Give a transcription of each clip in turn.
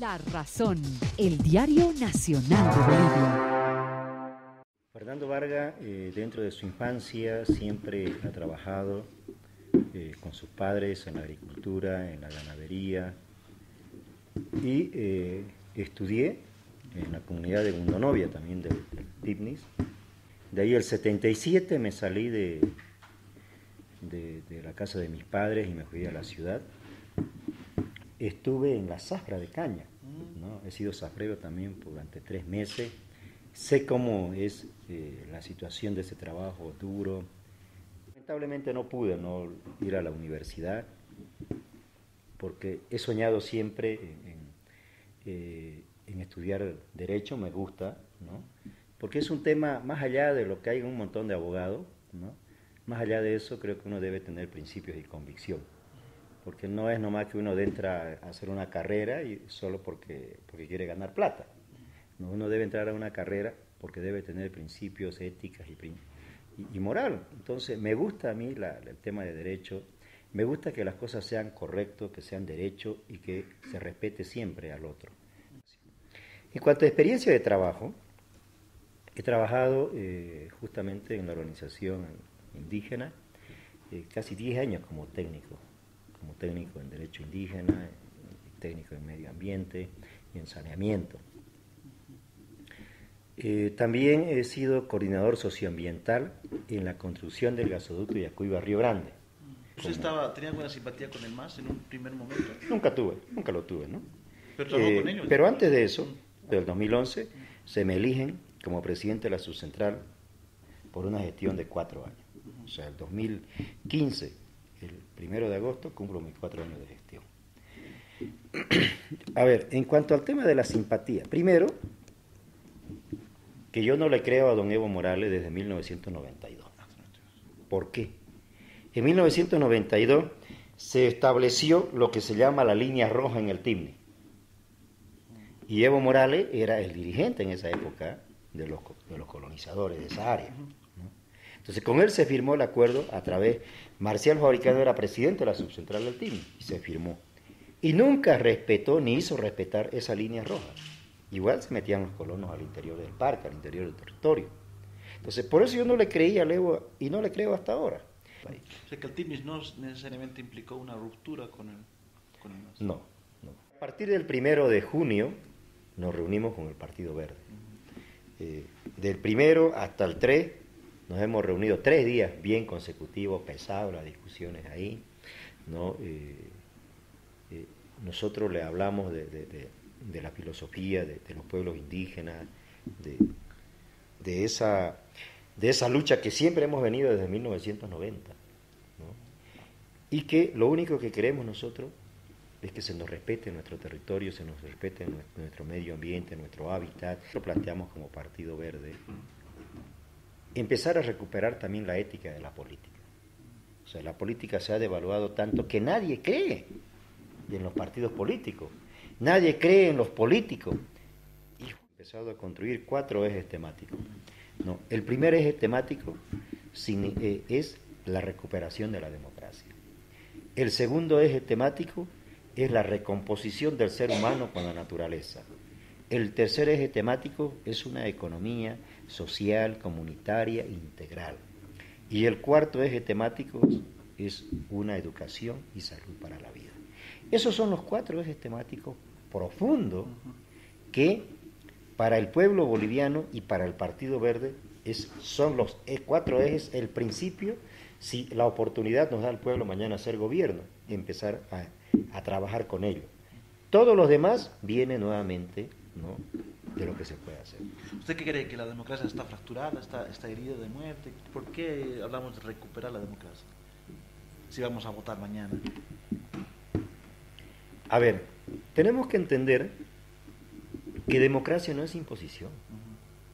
La Razón, el diario nacional de Bolivia. Fernando Vargas, dentro de su infancia, siempre ha trabajado con sus padres en la agricultura, en la ganadería, y estudié en la comunidad de Mundonovia, también del TIPNIS. De ahí el 77 me salí de la casa de mis padres y me fui a la ciudad. Estuve en la zafra de caña, ¿no? He sido zafrero también durante 3 meses. Sé cómo es la situación de ese trabajo duro. Lamentablemente no pude ir a la universidad porque he soñado siempre en estudiar Derecho, me gusta, ¿no? Porque es un tema más allá de lo que hay en un montón de abogados, ¿no? Más allá de eso creo que uno debe tener principios y convicción, porque no es nomás que uno entra a hacer una carrera y solo porque quiere ganar plata. No, uno debe entrar a una carrera porque debe tener principios, éticas y moral. Entonces me gusta a mí el tema de derecho, me gusta que las cosas sean correctas, que sean derecho y que se respete siempre al otro. En cuanto a experiencia de trabajo, he trabajado justamente en la organización indígena casi 10 años como técnico en derecho indígena, técnico en medio ambiente y en saneamiento. También he sido coordinador socioambiental en la construcción del gasoducto Yacuiba-Río Grande. ¿Usted tenía alguna simpatía con el MAS en un primer momento? Nunca lo tuve, ¿no? ¿Pero trabajó con ellos? Pero antes de eso, del 2011, se me eligen como presidente de la subcentral por una gestión de 4 años. O sea, el 2015, el 1 de agosto, cumplo mis 4 años de gestión. A ver, en cuanto al tema de la simpatía, primero, que yo no le creo a don Evo Morales desde 1992. ¿Por qué? En 1992 se estableció lo que se llama la línea roja en el TIPNI. Y Evo Morales era el dirigente en esa época de los colonizadores de esa área, ¿no? Entonces con él se firmó el acuerdo a través, Marcial Fabricano era presidente de la subcentral del TIPNI y se firmó. Y nunca respetó ni hizo respetar esa línea roja. Igual se metían los colonos al interior del parque, al interior del territorio. Entonces por eso yo no le creía a Evo y no le creo hasta ahora. O sea que el TIPNIS no necesariamente implicó una ruptura con el MAS. No. A partir del 1 de junio nos reunimos con el Partido Verde. Del 1 hasta el 3 nos hemos reunido 3 días bien consecutivos, pesados las discusiones ahí, ¿no? Nosotros le hablamos de la filosofía de los pueblos indígenas, de esa lucha que siempre hemos venido desde 1990, ¿no? Y que lo único que queremos nosotros es que se nos respete nuestro territorio, se nos respete nuestro medio ambiente, nuestro hábitat. Lo planteamos como Partido Verde. Empezar a recuperar también la ética de la política. O sea, la política se ha devaluado tanto que nadie cree en los partidos políticos. Nadie cree en los políticos. Y hemos empezado a construir 4 ejes temáticos. No, el primer eje temático es la recuperación de la democracia. El segundo eje temático es la recomposición del ser humano con la naturaleza. El tercer eje temático es una economía social, comunitaria, integral. Y el cuarto eje temático es una educación y salud para la vida. Esos son los 4 ejes temáticos profundos que para el pueblo boliviano y para el Partido Verde son los 4 ejes, el principio, si la oportunidad nos da al pueblo mañana a ser gobierno, empezar a trabajar con ello. Todos los demás viene nuevamente, ¿no?, de lo que se puede hacer. ¿Usted qué cree? ¿Que la democracia está fracturada, está herida de muerte? ¿Por qué hablamos de recuperar la democracia si vamos a votar mañana? A ver, tenemos que entender que democracia no es imposición.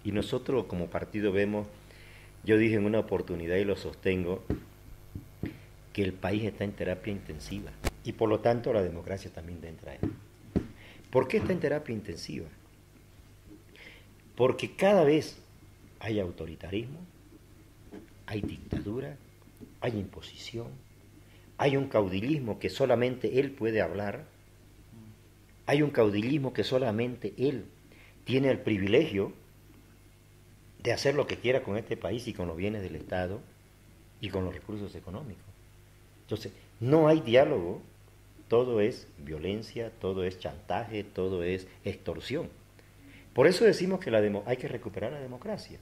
Y nosotros como partido vemos, yo dije en una oportunidad y lo sostengo, que el país está en terapia intensiva y por lo tanto la democracia también entra ahí. ¿Por qué está en terapia intensiva? Porque cada vez hay autoritarismo, hay dictadura, hay imposición, hay un caudillismo que solamente él puede hablar, hay un caudillismo que solamente él tiene el privilegio de hacer lo que quiera con este país y con los bienes del Estado y con los recursos económicos. Entonces, no hay diálogo, todo es violencia, todo es chantaje, todo es extorsión. Por eso decimos que hay que recuperar la democracia.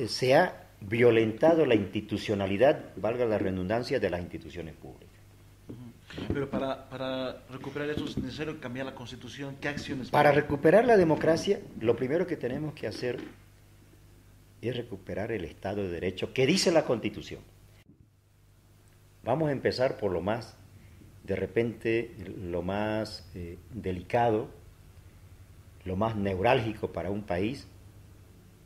Se ha violentado la institucionalidad, valga la redundancia, de las instituciones públicas. Pero para recuperar eso es necesario cambiar la Constitución. ¿Qué acciones? Para recuperar la democracia, lo primero que tenemos que hacer es recuperar el Estado de Derecho que dice la Constitución. Vamos a empezar por lo más, de repente, lo más delicado, lo más neurálgico para un país,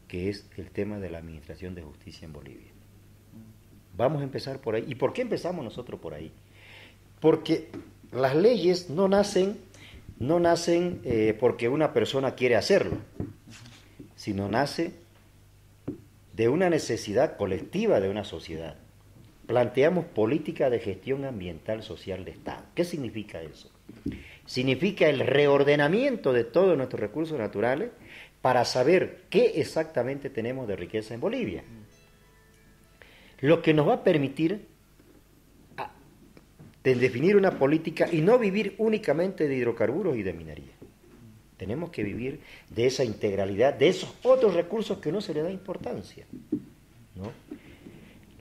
que es el tema de la administración de justicia en Bolivia. Vamos a empezar por ahí. ¿Y por qué empezamos nosotros por ahí? Porque las leyes no nacen porque una persona quiere hacerlo, sino nace de una necesidad colectiva de una sociedad. Planteamos política de gestión ambiental social de Estado. ¿Qué significa eso? Significa el reordenamiento de todos nuestros recursos naturales para saber qué exactamente tenemos de riqueza en Bolivia. Lo que nos va a permitir definir una política y no vivir únicamente de hidrocarburos y de minería. Tenemos que vivir de esa integralidad, de esos otros recursos que no se le da importancia, ¿no?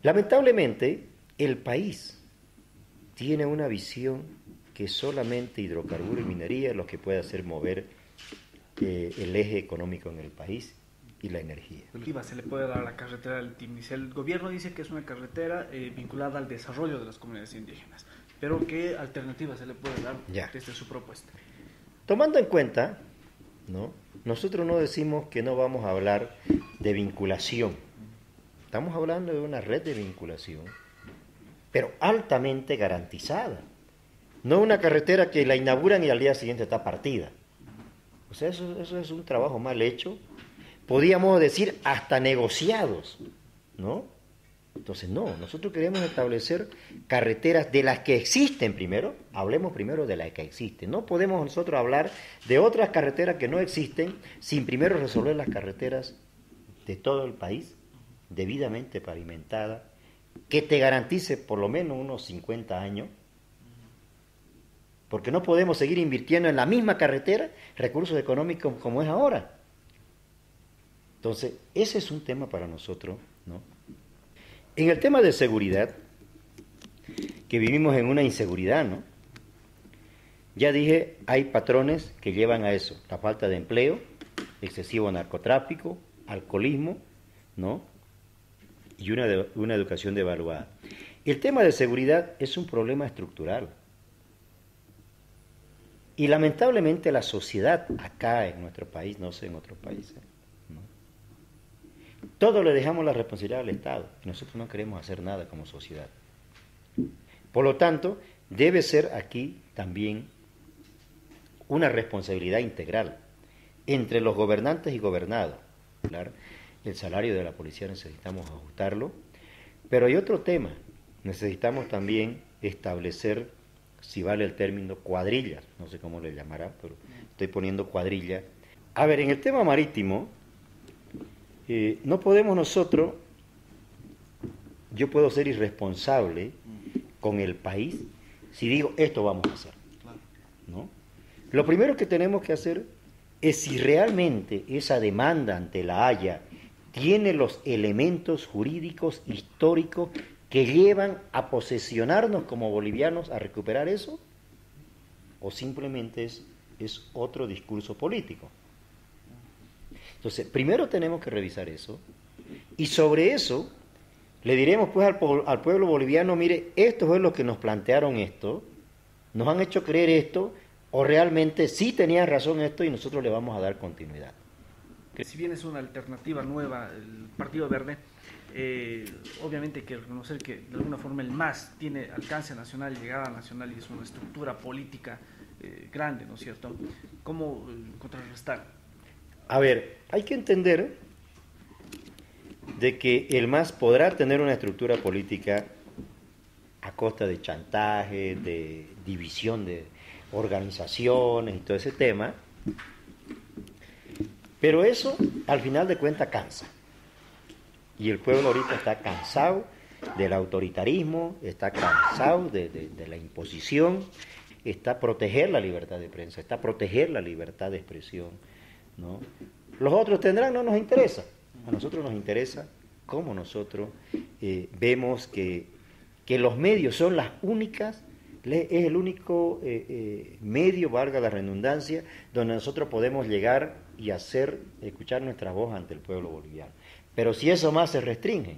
Lamentablemente, el país tiene una visión que solamente hidrocarburos y minería es lo que puede hacer mover el eje económico en el país y la energía. Se le puede dar a la carretera del Timnis. El gobierno dice que es una carretera vinculada al desarrollo de las comunidades indígenas, pero ¿qué alternativa se le puede dar desde su propuesta? Tomando en cuenta, ¿no? Nosotros no decimos que no vamos a hablar de vinculación. Estamos hablando de una red de vinculación, pero altamente garantizada. No una carretera que la inauguran y al día siguiente está partida. O sea, eso es un trabajo mal hecho. Podríamos decir hasta negociados, ¿no? Entonces, no, nosotros queremos establecer carreteras de las que existen primero. Hablemos primero de las que existen. No podemos nosotros hablar de otras carreteras que no existen sin primero resolver las carreteras de todo el país, debidamente pavimentada, que te garantice por lo menos unos 50 años, porque no podemos seguir invirtiendo en la misma carretera recursos económicos como es ahora. Entonces, ese es un tema para nosotros, ¿no? En el tema de seguridad, que vivimos en una inseguridad, ¿no? Ya dije, hay patrones que llevan a eso, la falta de empleo, excesivo narcotráfico, alcoholismo, ¿no? Y una educación devaluada. El tema de seguridad es un problema estructural. Y lamentablemente la sociedad acá en nuestro país, no sé en otros países, ¿no? Todo le dejamos la responsabilidad al Estado. Y nosotros no queremos hacer nada como sociedad. Por lo tanto, debe ser aquí también una responsabilidad integral entre los gobernantes y gobernados. Claro, el salario de la policía necesitamos ajustarlo, pero hay otro tema. Necesitamos también establecer, si vale el término, cuadrillas. No sé cómo le llamará, pero estoy poniendo cuadrilla. A ver, en el tema marítimo, no podemos nosotros, yo puedo ser irresponsable con el país si digo esto vamos a hacer, ¿no? Lo primero que tenemos que hacer es si realmente esa demanda ante la Haya tiene los elementos jurídicos históricos que llevan a posesionarnos como bolivianos a recuperar eso, o simplemente es otro discurso político. Entonces, primero tenemos que revisar eso, y sobre eso le diremos pues al pueblo boliviano, mire, esto es lo que nos plantearon esto, nos han hecho creer esto, o realmente sí tenían razón esto y nosotros le vamos a dar continuidad. Si bien es una alternativa nueva, el Partido Verde, obviamente hay que reconocer que de alguna forma el MAS tiene alcance nacional, llegada nacional y es una estructura política grande, ¿no es cierto? ¿Cómo contrarrestar? A ver, hay que entender de que el MAS podrá tener una estructura política a costa de chantaje, de división organizaciones y todo ese tema. Pero eso, al final de cuentas, cansa. Y el pueblo ahorita está cansado del autoritarismo, está cansado de la imposición, está proteger la libertad de prensa, está proteger la libertad de expresión, ¿no? Los otros tendrán, no nos interesa. A nosotros nos interesa cómo nosotros vemos que los medios son las únicas, es el único medio, valga la redundancia, donde nosotros podemos llegar y escuchar nuestra voz ante el pueblo boliviano. Pero si eso más se restringe,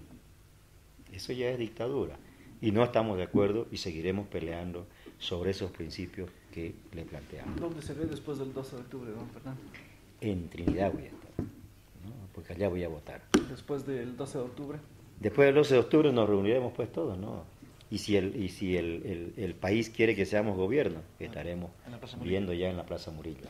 eso ya es dictadura. Y no estamos de acuerdo y seguiremos peleando sobre esos principios que le planteamos. ¿Dónde se ve después del 12 de octubre, don Fernando? En Trinidad voy a estar, ¿no? Porque allá voy a votar. Después del 12 de octubre. Después del 12 de octubre nos reuniremos pues todos, ¿no? Y si el país quiere que seamos gobierno, estaremos viendo ya en la Plaza Murillo.